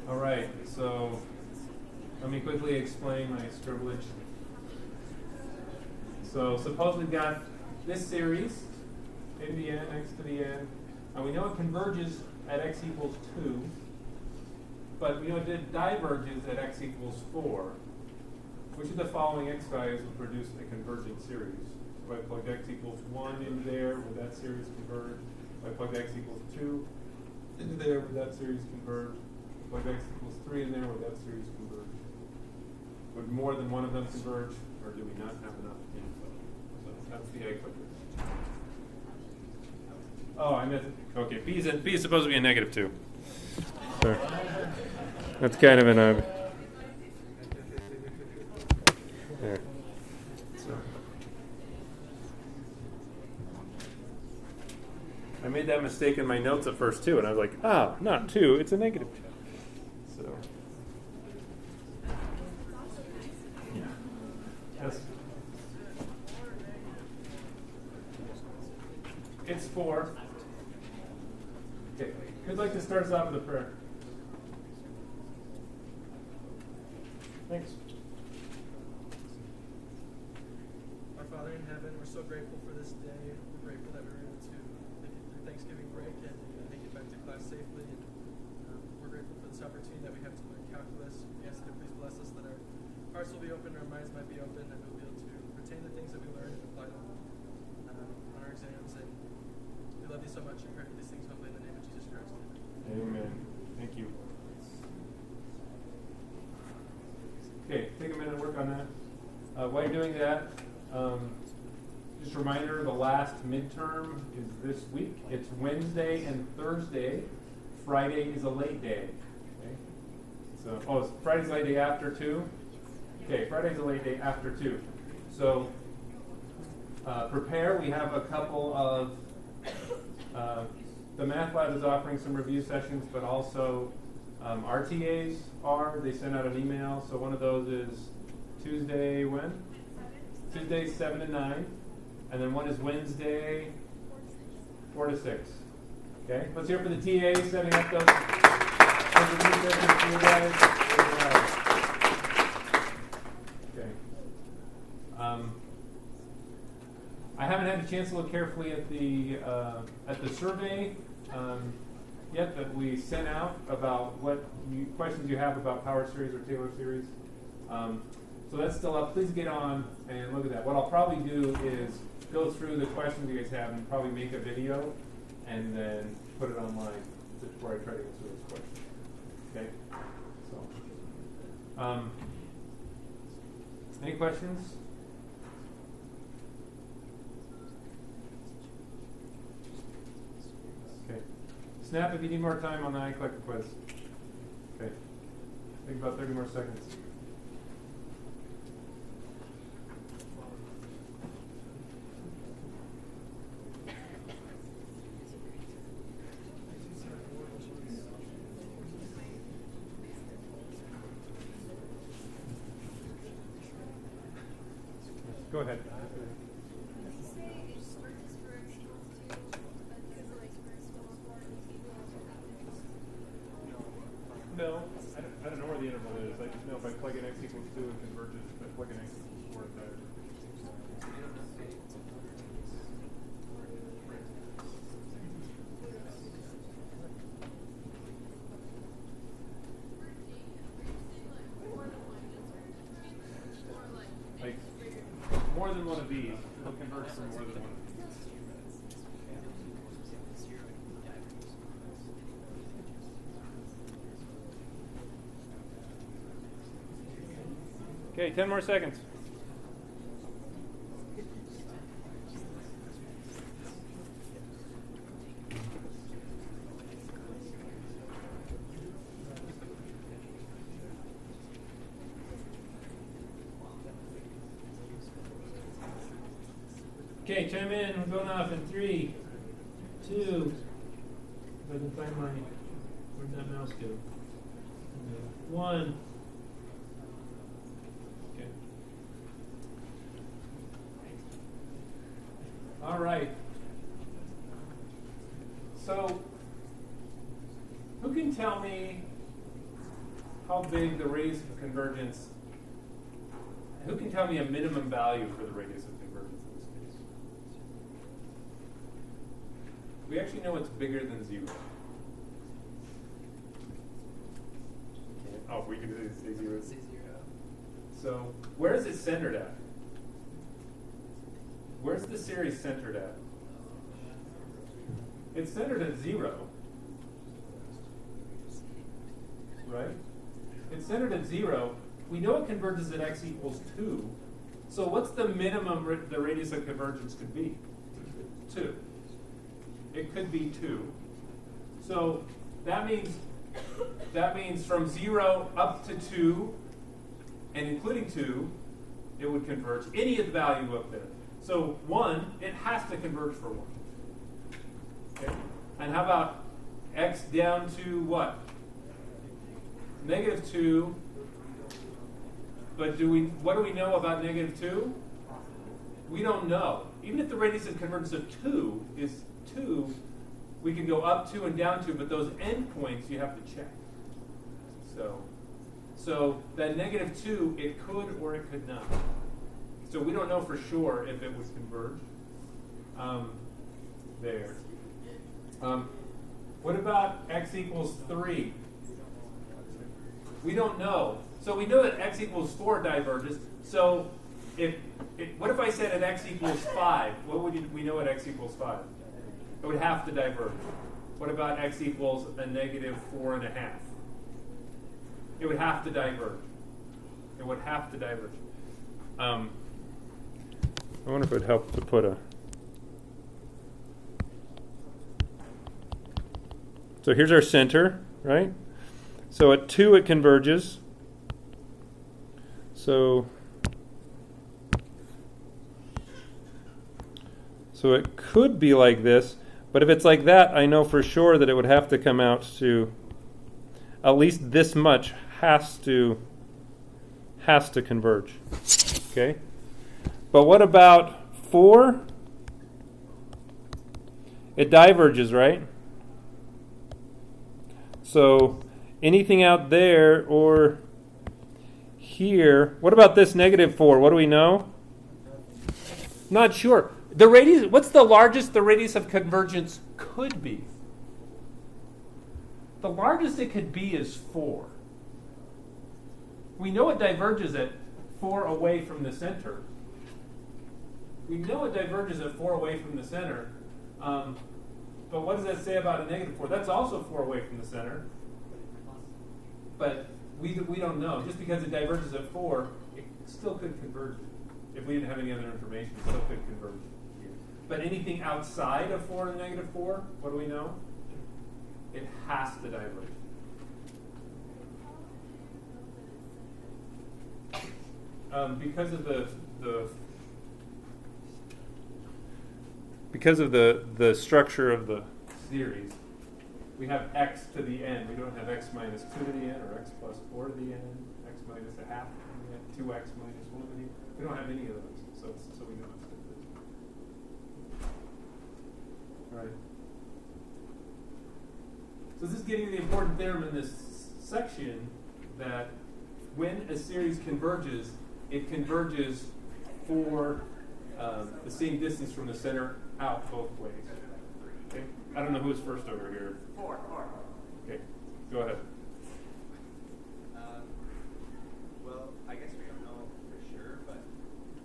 All right, so let me quickly explain my scribblage. So suppose we've got this series, a to the n, x to the n, and we know it converges at x equals 2, but we know it diverges at x equals 4. Which of the following x values will produce a convergent series? So if I plug x equals 1 into there, would that series converge? If I plug x equals 2 into there, would that series converge? If I plug x equals 3 in there, would that series converge? Would more than one of them converge, or do we not have enough info? So that's the egg clicker. Oh, I missed it. Okay, B is supposed to be a -2. Sorry. That's kind of an there. So. I made that mistake in my notes at first too, and I was like, not 2, it's a -2. So. Yeah. Yes. It's 4. Okay. Who'd like to start us off with a prayer? Thanks. Our Father in heaven, we're so grateful for this day. We're grateful that we were able to make it through Thanksgiving break and make it back to class safely. And we're grateful for this opportunity that we have to learn calculus. We ask that you please bless us, that our hearts will be open, our minds might be open, and we'll be able to retain the things that we learn and apply them on our exams. And we love you so much and pray for these things humbly in the name of Jesus Christ. Amen. Thank you. Okay, take a minute and work on that. While you're doing that, just a reminder, the last midterm is this week. It's Wednesday and Thursday. Friday is a late day. Okay? So, Friday's a late day after 2. Okay, Friday's a late day after 2. So, prepare. We have a couple of, the Math Lab is offering some review sessions, but also RTAs they send out an email. So one of those is Tuesday, when? Tuesday, 7 to 9. And then one is Wednesday, 4 to 6. Okay, let's hear for the TA setting up those review sessions for you guys. Okay. I haven't had a chance to look carefully at the survey yet that we sent out about what questions you have about power series or Taylor series. So that's still up. Please get on and look at that. What I'll probably do is go through the questions you guys have and probably make a video and then put it online before I try to answer those questions. Okay? So, any questions? Okay. Snap if you need more time on the iCollector quiz. Okay. Take about 30 more seconds. Go ahead. No, I don't know where the interval is. I just know if I plug in x equals 2, it converges. If I plug in x equals 4, it diverges. Like, more than one of these. It'll converge from more than one of these. Okay, 10 more seconds. Okay, chime in. We're going off in 3, 2. If I can find my, where'd that mouse go? 1. Okay. All right. So, who can tell me how big the radius of convergence? Who can tell me a minimum value for the radius of convergence in this case? We actually know it's bigger than 0. Oh, we can say 0. Say 0. So, where is it centered at? Where's the series centered at? It's centered at 0. Right? It's centered at 0. We know it converges at x equals 2. So what's the minimum the radius of convergence could be? 2. It could be 2. So that means from 0 up to 2, and including 2, it would converge any of the value up there. So 1, it has to converge for 1. Okay? And how about x down to what? Negative 2. But what do we know about negative 2? We don't know. Even if the radius of convergence of 2 is 2, we can go up 2 and down 2, but those endpoints you have to check. So that negative 2, it could or it could not. So we don't know for sure if it would converge there. What about x equals 3? We don't know. So we know that x equals 4 diverges. So what if I said at x equals 5? What would we know at x equals 5? It would have to diverge. What about x equals a negative 4.5? It would have to diverge. It would have to diverge. I wonder if it would help to put a... So here's our center, right? So at 2 it converges. So it could be like this, but if it's like that, I know for sure that it would have to come out to at least this much has to converge. Okay? But what about 4? It diverges, right? So anything out there or here, what about this negative 4? What do we know? Not sure. The radius, what's the largest the radius of convergence could be? The largest it could be is 4. We know it diverges at 4 away from the center. We know it diverges at 4 away from the center. But what does that say about a negative 4? That's also 4 away from the center. But we don't know. Just because it diverges at 4, it still could converge. If we didn't have any other information, it still could converge here. But anything outside of 4 and negative 4, what do we know? It has to diverge. Because of the structure of the series, we have x to the n. We don't have x minus 2 to the n or x plus 4 to the n, x minus a half to the n, 2x minus 1 to the n. We don't have any of those, so we know it's different. All right. So this is getting the important theorem in this section that when a series converges, it converges for the same distance from the center out both ways. Okay? I don't know who's first over here. 4. Okay, go ahead. Well, I guess we don't know for sure, but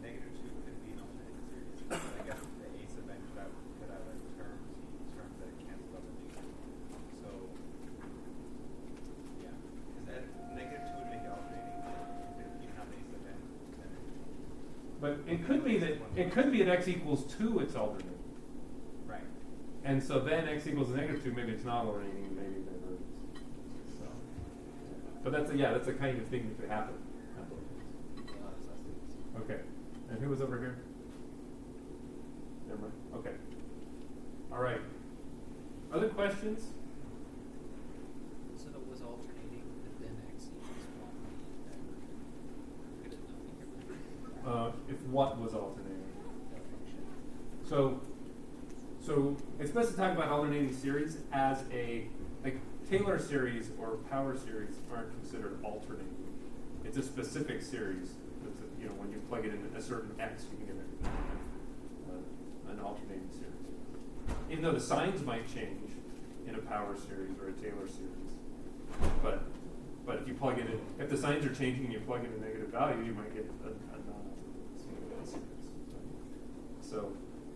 negative 2 could be an alternative series. But I guess the a sub n could have terms that cancel out the negative. So, yeah. Because that negative 2 would make it alternating. If you have a sub n, then But it could be that x equals 2, it's alternating. right. And so then x equals negative 2, maybe it's not alternating, maybe it diverges. So, but that's a kind of thing that could happen. Okay. And who was over here? Never mind. Okay. All right. Other questions? So that was alternating, but then x equals 1. If what was alternating? So So it's best to talk about alternating series as like Taylor series or power series aren't considered alternating. It's a specific series. That's when you plug it in a certain x, you can get an alternating series. Even though the signs might change in a power series or a Taylor series, but if you plug it in, if the signs are changing and you plug in a negative value, you might get a non-alternating series.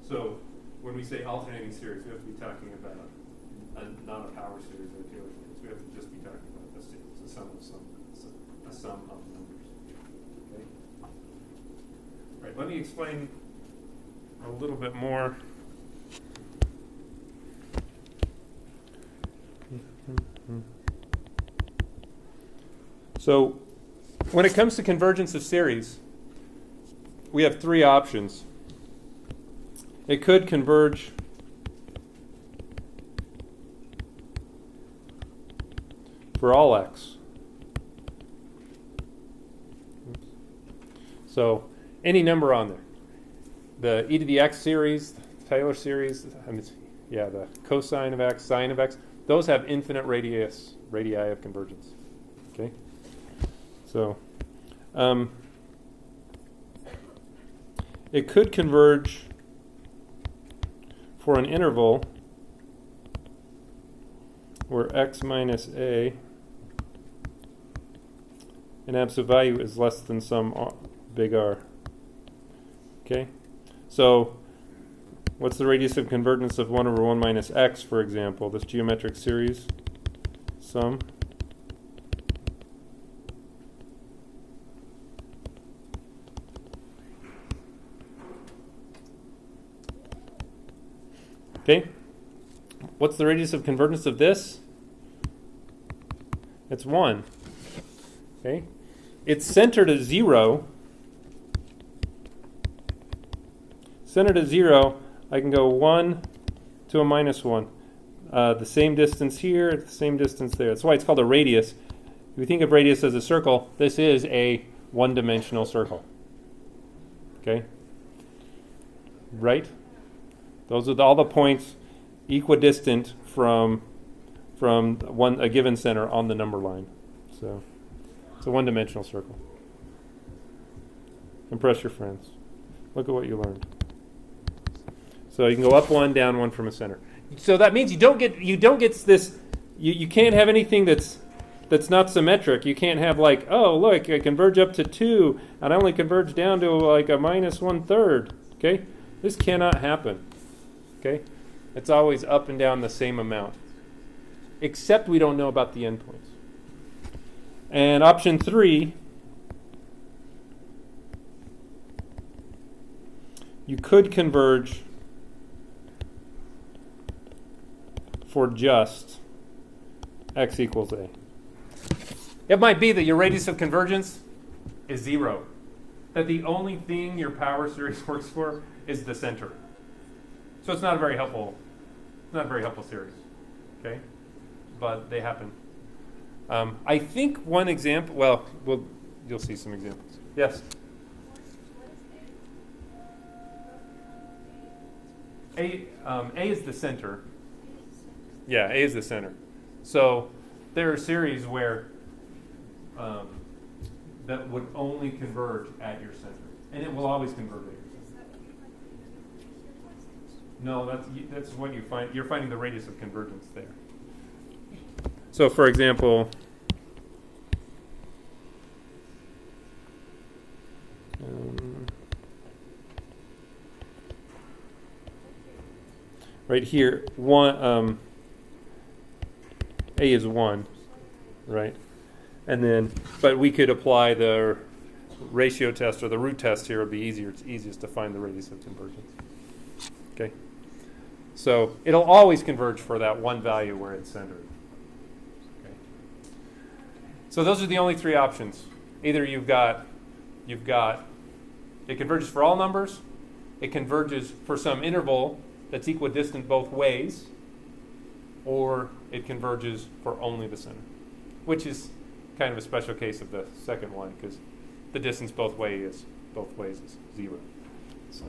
So when we say alternating series, we have to be talking about not a power series or a Taylor series. We have to just be talking about a series, a sum of numbers. Okay. All right. Let me explain a little bit more. So, when it comes to convergence of series, we have three options. It could converge for all x. So, any number on there. The e to the x series, the Taylor series, the cosine of x, sine of x, those have infinite radii of convergence. Okay? So, it could converge for an interval where x minus a an absolute value is less than some big R. Okay? So, what's the radius of convergence of 1 over 1 minus x, for example? This geometric series sum. Okay? What's the radius of convergence of this? It's 1. Okay? It's centered at 0. Centered at 0, I can go 1 to a minus 1. The same distance here, the same distance there. That's why it's called a radius. If we think of radius as a circle, this is a one-dimensional circle. Okay? Right? Those are all the points equidistant from a given center on the number line. So it's a one-dimensional circle. Impress your friends. Look at what you learned. So you can go up 1, down 1 from a center. So that means you don't get this. You can't have anything that's not symmetric. You can't have like, oh look, I converge up to 2 and I only converge down to like a minus 1/3. Okay, this cannot happen. Okay, it's always up and down the same amount, except we don't know about the endpoints. And option 3, you could converge for just x equals a. It might be that your radius of convergence is 0. That the only thing your power series works for is the center. So it's not a very helpful series. Okay? But they happen. I think one example, you'll see some examples. Yes? A is the center. Yeah, A is the center. So there are series where that would only converge at your center. And it will always converge at your center. No, that's what you find. You're finding the radius of convergence there. So for example, right here, A is 1, right? And then, but we could apply the ratio test or the root test here. Would be easier. It's easiest to find the radius of convergence. Okay. So it'll always converge for that one value where it's centered. Okay. So those are the only three options. Either you've got it converges for all numbers, it converges for some interval that's equidistant both ways, or it converges for only the center, which is kind of a special case of the second one because the distance both ways is 0. So,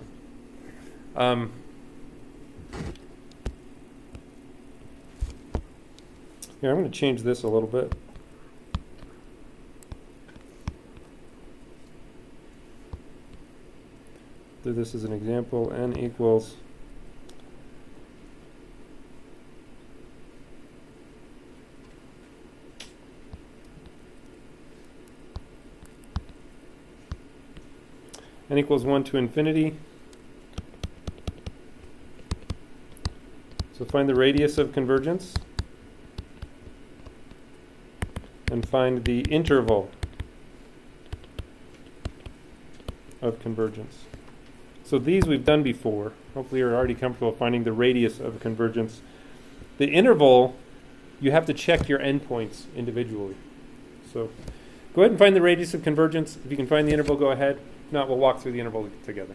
Here, I'm going to change this a little bit. Do this as an example. N equals n equals 1 to infinity. So find the radius of convergence and find the interval of convergence. So these we've done before. Hopefully you're already comfortable finding the radius of convergence. The interval, you have to check your endpoints individually. So go ahead and find the radius of convergence. If you can find the interval, go ahead. If not, we'll walk through the interval together.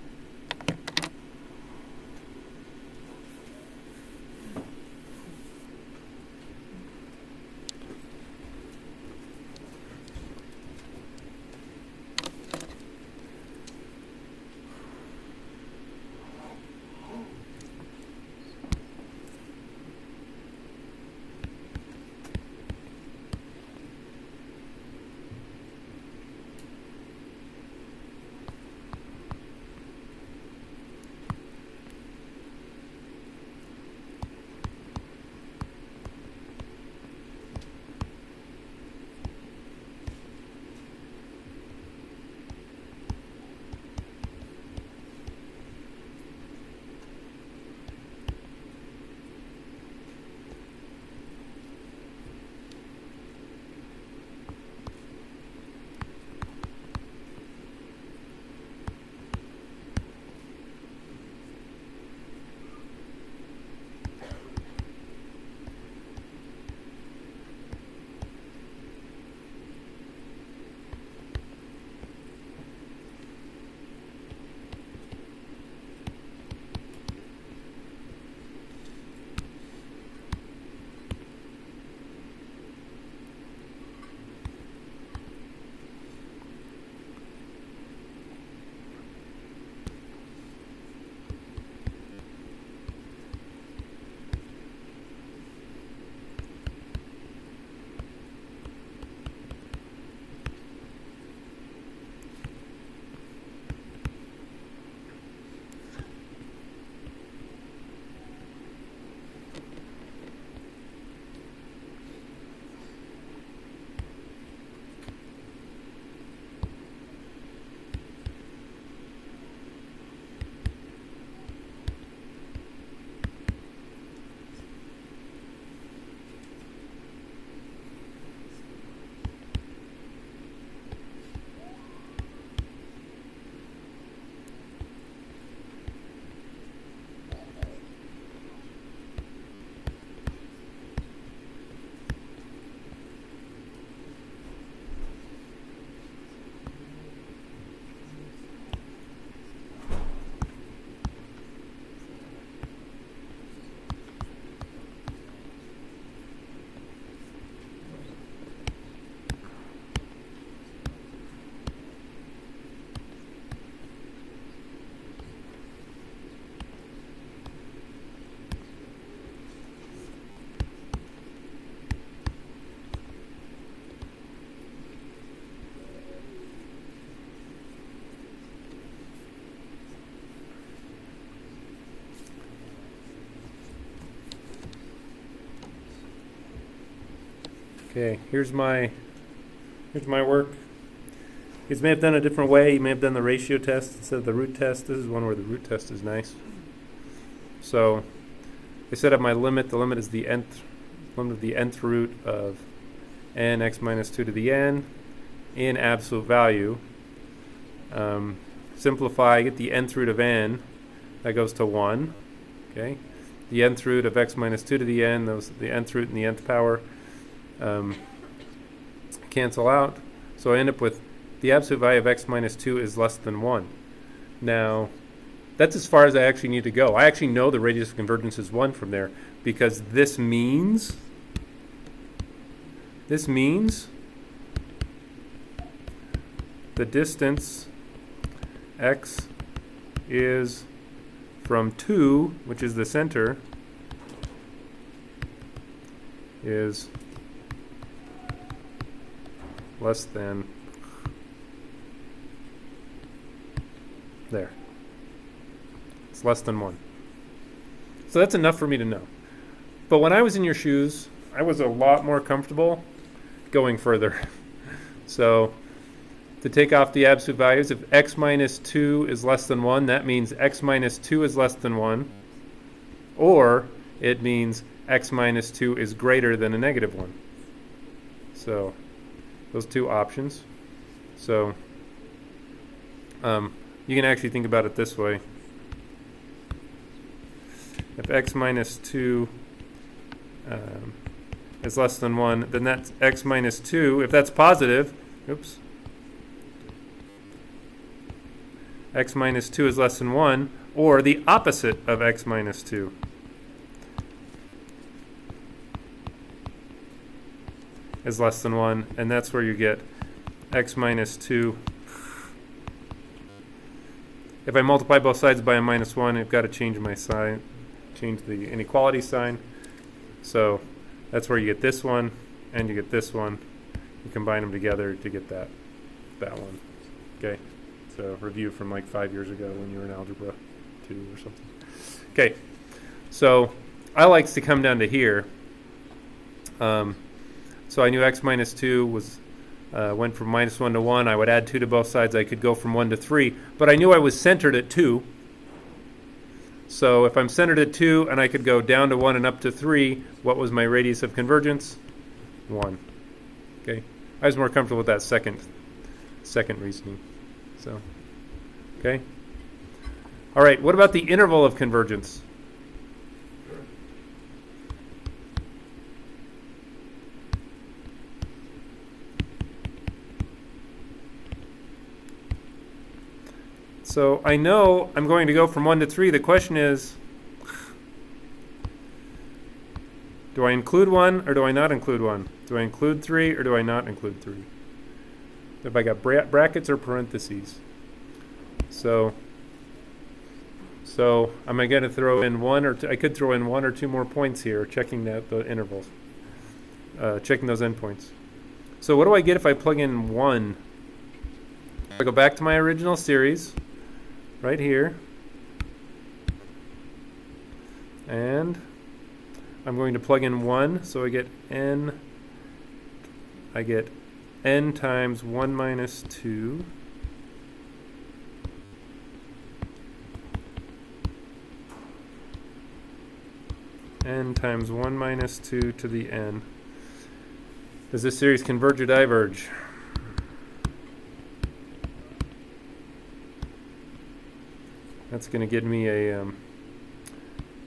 Okay, here's my work. You may have done it a different way. You may have done the ratio test instead of the root test. This is one where the root test is nice. So I set up my limit. The limit is the nth limit of the nth root of n x minus 2 to the n in absolute value. Simplify, get the nth root of n. That goes to 1. Okay. The nth root of x minus 2 to the n, those the nth root and the nth power cancel out. So I end up with the absolute value of x minus 2 is less than 1. Now, that's as far as I actually need to go. I actually know the radius of convergence is 1 from there, because this means the distance x is from 2, which is the center, is less than there. It's less than 1. So that's enough for me to know. But when I was in your shoes, I was a lot more comfortable going further. So to take off the absolute values, if x minus 2 is less than 1, that means x minus 2 is less than 1. Or it means x minus 2 is greater than a negative 1. So those two options. So you can actually think about it this way. If x minus 2 is less than 1, then that's x minus 2. If that's positive, oops, x minus 2 is less than 1, or the opposite of x minus 2. Is less than 1, and that's where you get x minus 2. If I multiply both sides by a minus 1, I've got to change my sign, change the inequality sign. So that's where you get this one, and you get this one. You combine them together to get that one. Okay, so review from like 5 years ago when you were in Algebra 2 or something. Okay, so I likes to come down to here. So I knew x minus 2 was went from minus 1 to 1. I would add 2 to both sides. I could go from 1 to 3. But I knew I was centered at 2. So if I'm centered at 2 and I could go down to 1 and up to 3, what was my radius of convergence? 1. Okay. I was more comfortable with that second reasoning. So, okay. All right. What about the interval of convergence? So I know I'm going to go from 1 to 3. The question is, do I include 1 or do I not include 1? Do I include 3 or do I not include 3? If I got brackets or parentheses. So am I going to throw in 1 or 2? I could throw in 1 or 2 more points here, checking the intervals, checking those endpoints. So what do I get if I plug in 1? I go back to my original series. Right here, and I'm going to plug in 1, so I get n times 1 minus 2 n times 1 minus 2 to the n. Does this series converge or diverge? That's going to give me a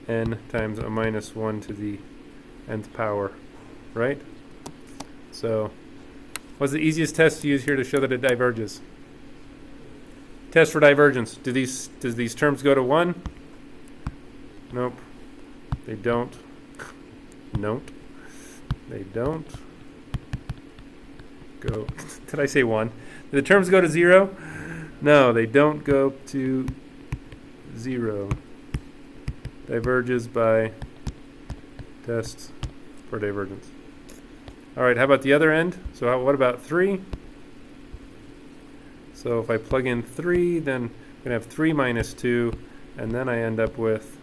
n times a minus 1 to the nth power, right? So what's the easiest test to use here to show that it diverges? Test for divergence. Does these terms go to 1? Nope. They don't. Nope. They don't go. Did I say 1? Do the terms go to 0? No, they don't go to 0. Diverges by test for divergence. All right, how about the other end? So what about 3? So if I plug in 3, then I'm going to have 3 minus 2, and then I end up with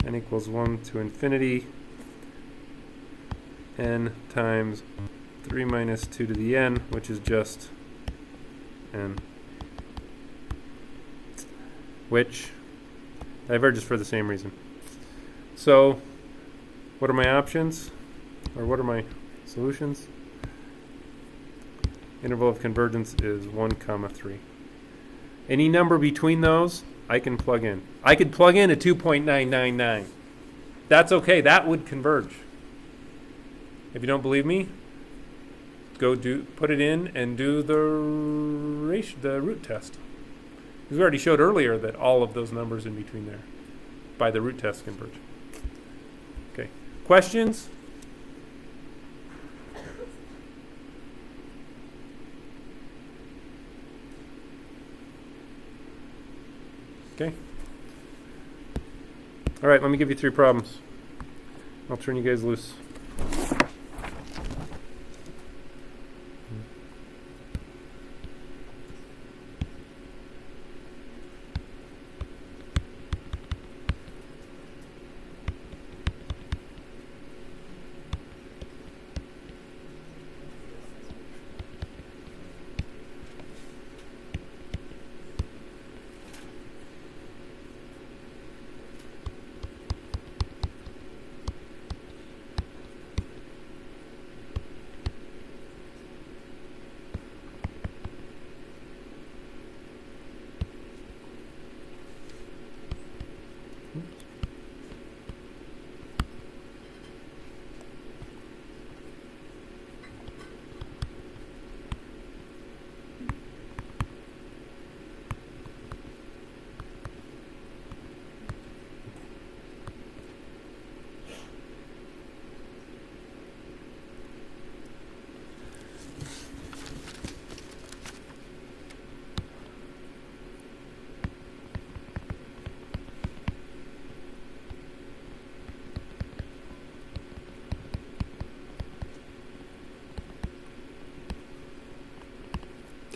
n equals 1 to infinity n times 3 minus 2 to the n, which is just n, which diverges for the same reason. So what are my options, or what are my solutions? Interval of convergence is 1, 3. Any number between those I can plug in. I could plug in a 2.999. That's okay. That would converge. If you don't believe me, go put it in and do the root test. Because we already showed earlier that all of those numbers in between there by the root test converge. Okay. Questions? Okay. All right, let me give you 3 problems. I'll turn you guys loose.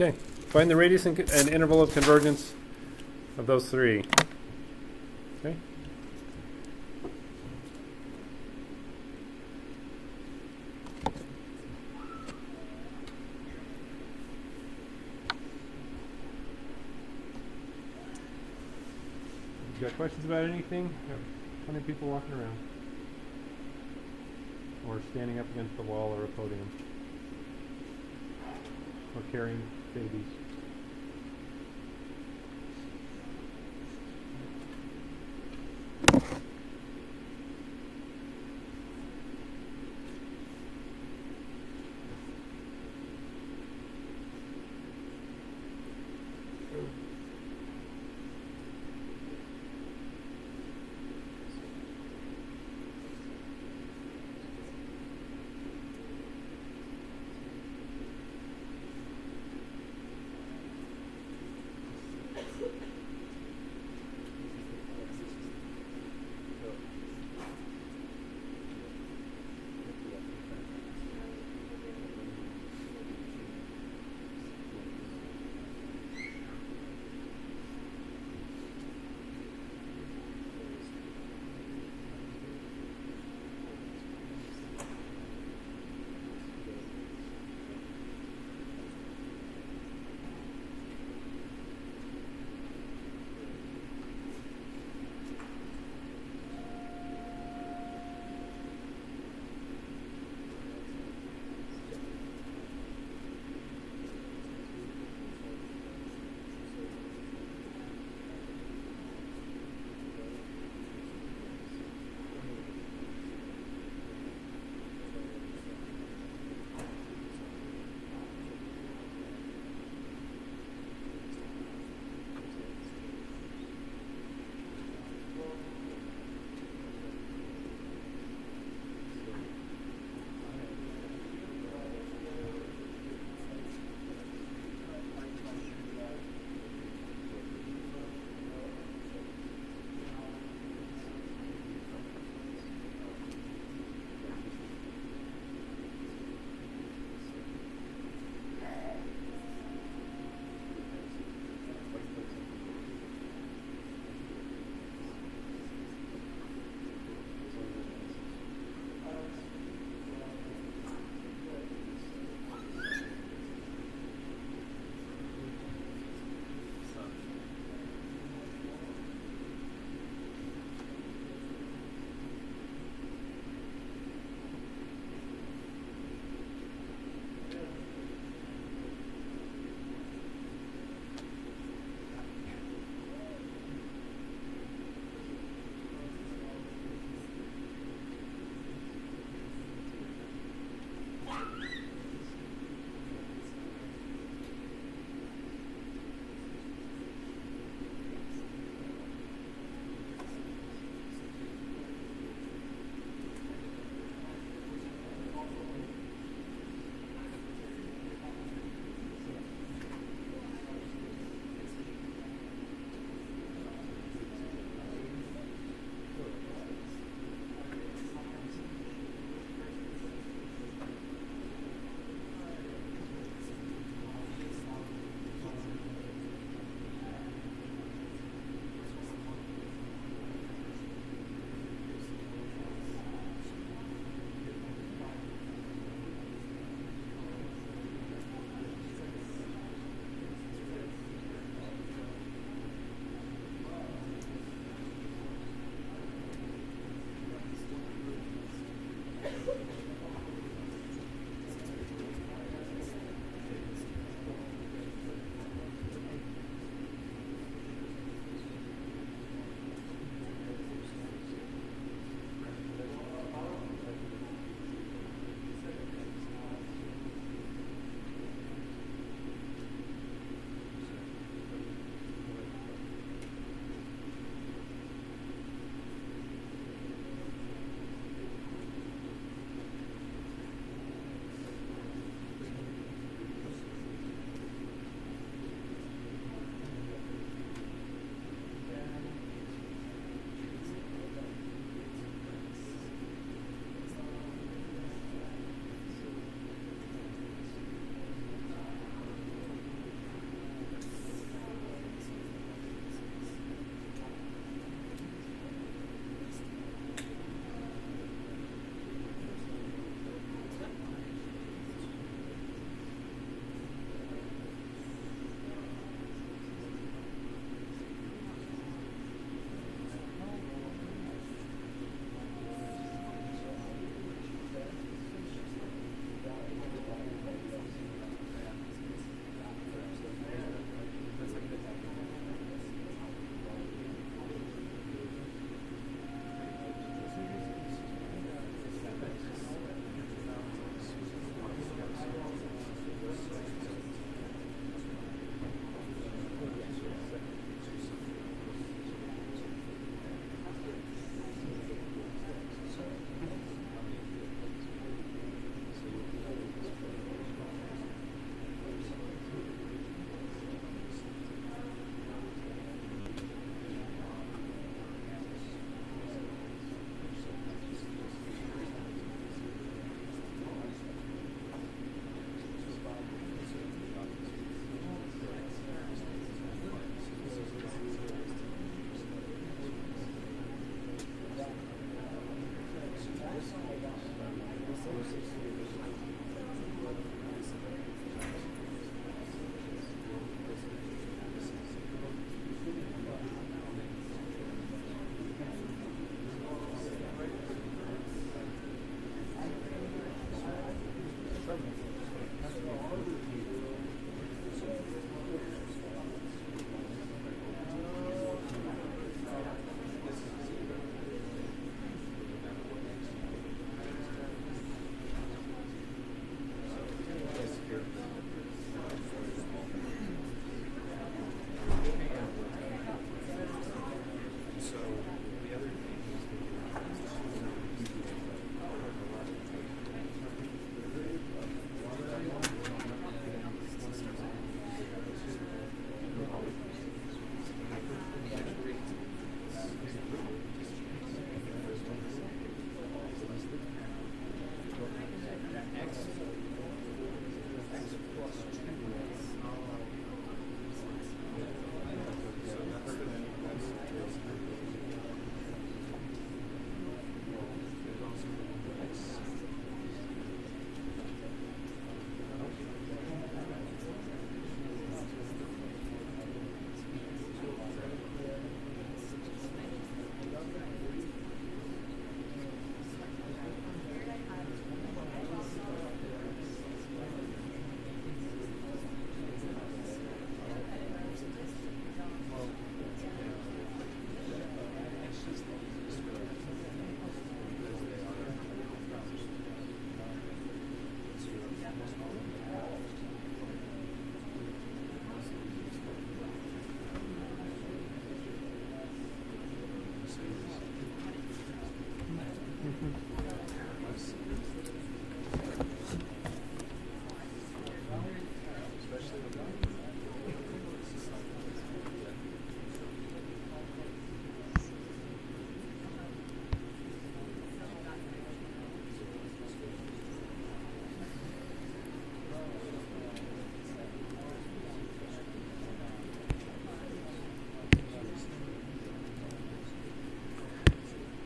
Okay, find the radius and interval of convergence of those three. Okay. You got questions about anything? Plenty of people walking around. Or standing up against the wall or a podium. Or carrying babies.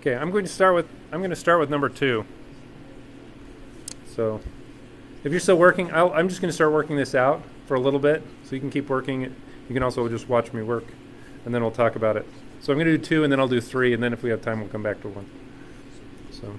Okay, I'm going to start with number 2. So, if you're still working, I'm just going to start working this out for a little bit, so you can keep working it. You can also just watch me work, and then we'll talk about it. So I'm going to do 2, and then I'll do 3, and then if we have time, we'll come back to 1. So.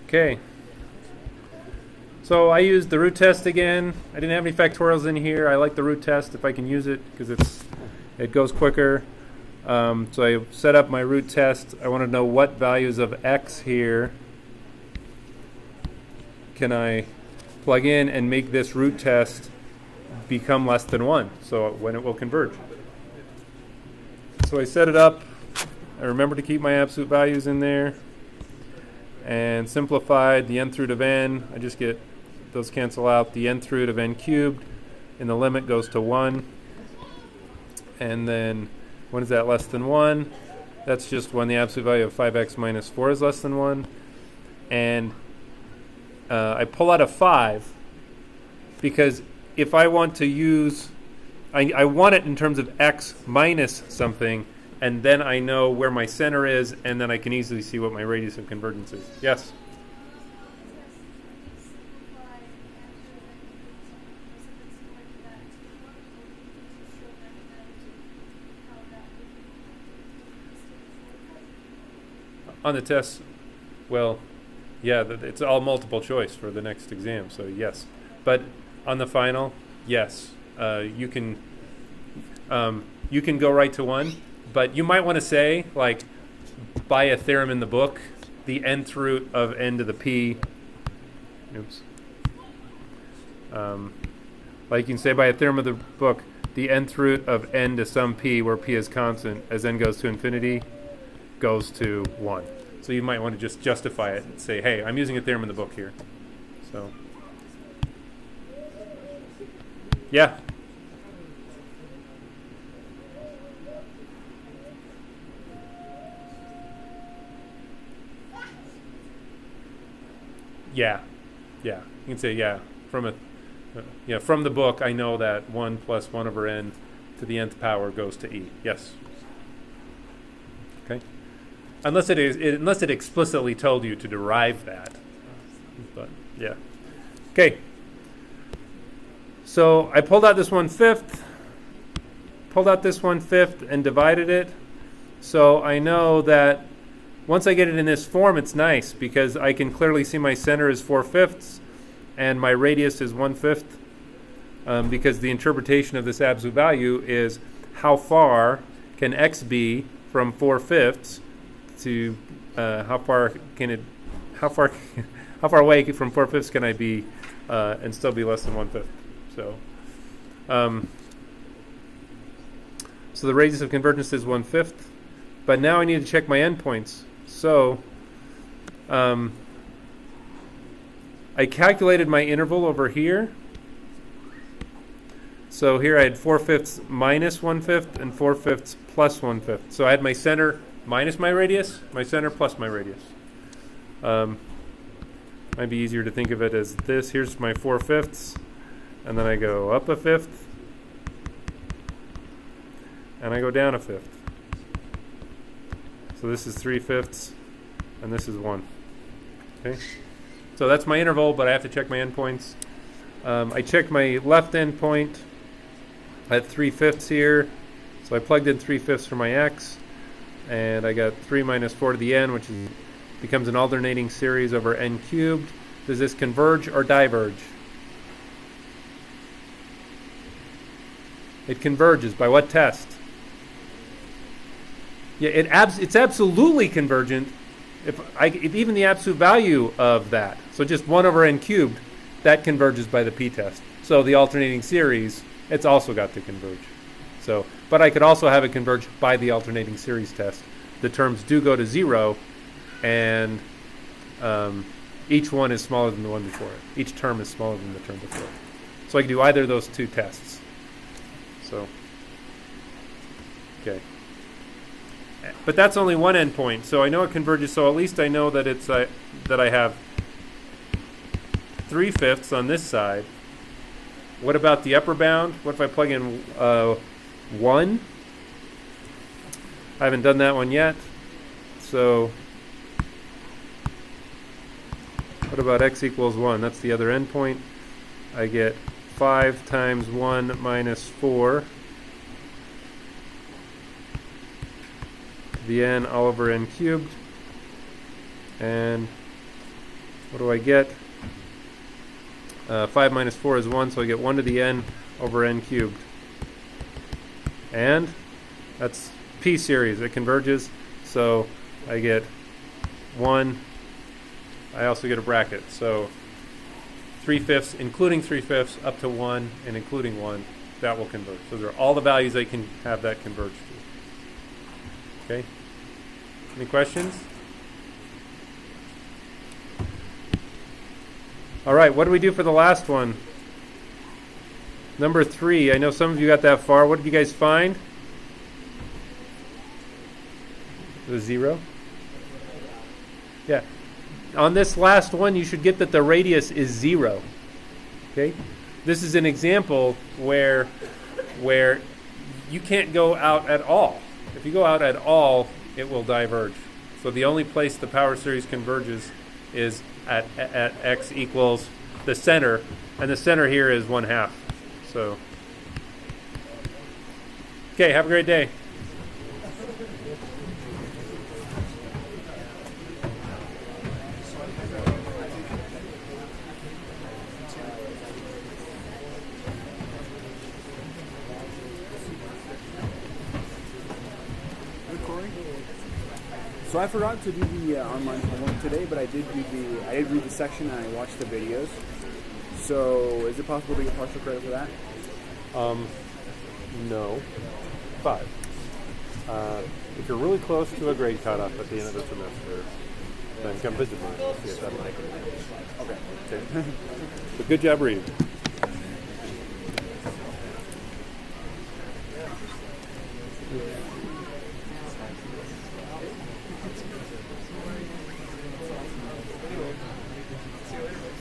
Okay. So I used the root test again. I didn't have any factorials in here. I like the root test if I can use it because it goes quicker. So I set up my root test. I want to know what values of x here can I plug in and make this root test become less than 1, so when it will converge. So I set it up. I remember to keep my absolute values in there. And simplified the nth root of n. I just get those cancel out. The nth root of n cubed in the limit goes to 1. And then when is that less than 1? That's just when the absolute value of 5x minus 4 is less than 1. And I pull out a 5 because if I want to use, I want it in terms of x minus something, and then I know where my center is, and then I can easily see what my radius of convergence is. Yes? On the test, well, yeah, it's all multiple choice for the next exam, so yes. But on the final, yes, you can go right to 1, but you might want to say, like, by a theorem in the book, the nth root of n to the p. Oops. Like you can say by a theorem of the book, the nth root of n to some p, where p is constant, as n goes to infinity, goes to 1. So you might want to just justify it and say, hey, I'm using a theorem in the book here. So, yeah. Yeah. You can say, yeah, from the book, I know that 1 plus 1 over n to the nth power goes to e. Yes. Okay. Unless it explicitly told you to derive that. But yeah. Okay. So I pulled out this 1/5, and divided it. So I know that once I get it in this form, it's nice because I can clearly see my center is 4/5 and my radius is 1/5, because the interpretation of this absolute value is how far can x be from 4/5 to how far away from 4/5 can I be and still be less than 1/5. So the radius of convergence is 1/5, but now I need to check my endpoints. So I calculated my interval over here. So here I had 4/5 minus 1/5 and 4/5 plus 1/5. So I had my center minus my radius, my center plus my radius. Might be easier to think of it as this. Here's my 4/5, and then I go up 1/5, and I go down 1/5. So this is 3/5, and this is 1. Okay. So that's my interval, but I have to check my endpoints. I checked my left endpoint at 3/5 here, so I plugged in 3/5 for my x. And I got 3 minus 4 to the n, which becomes an alternating series over n cubed. Does this converge or diverge? It converges. By what test? Yeah, it's absolutely convergent if even the absolute value of that. So just 1 over n cubed, that converges by the p test. So the alternating series, it's also got to converge. So, but I could also have it converge by the alternating series test. The terms do go to 0, and each one is smaller than the one before it. Each term is smaller than the term before it. So I can do either of those two tests. So, okay. But that's only one endpoint, so I know it converges. So at least I know that it's that I have 3/5 on this side. What about the upper bound? What if I plug in 1? I haven't done that one yet. So what about x equals 1? That's the other endpoint. I get 5 times 1 minus 4. The n all over n cubed. And what do I get? 5 minus 4 is 1, so I get 1 to the n over n cubed. And that's p series. It converges, so I get 1. I also get a bracket, so 3/5, including 3/5, up to 1, and including 1, that will converge. Those are all the values I can have that converge to. Okay? Any questions? All right, what do we do for the last one? Number 3. I know some of you got that far. What did you guys find? It was 0? Yeah. On this last one, you should get that the radius is 0. Okay? This is an example where you can't go out at all. If you go out at all, it will diverge. So the only place the power series converges is at x equals the center, and the center here is 1/2. So, okay, have a great day. So I forgot to do the online homework today, but I did read the section and I watched the videos. So is it possible to get partial credit for that? No. But if you're really close to a grade cutoff at the end of the semester, then come visit me. See if that'll make it. Okay. Okay. But good job reading.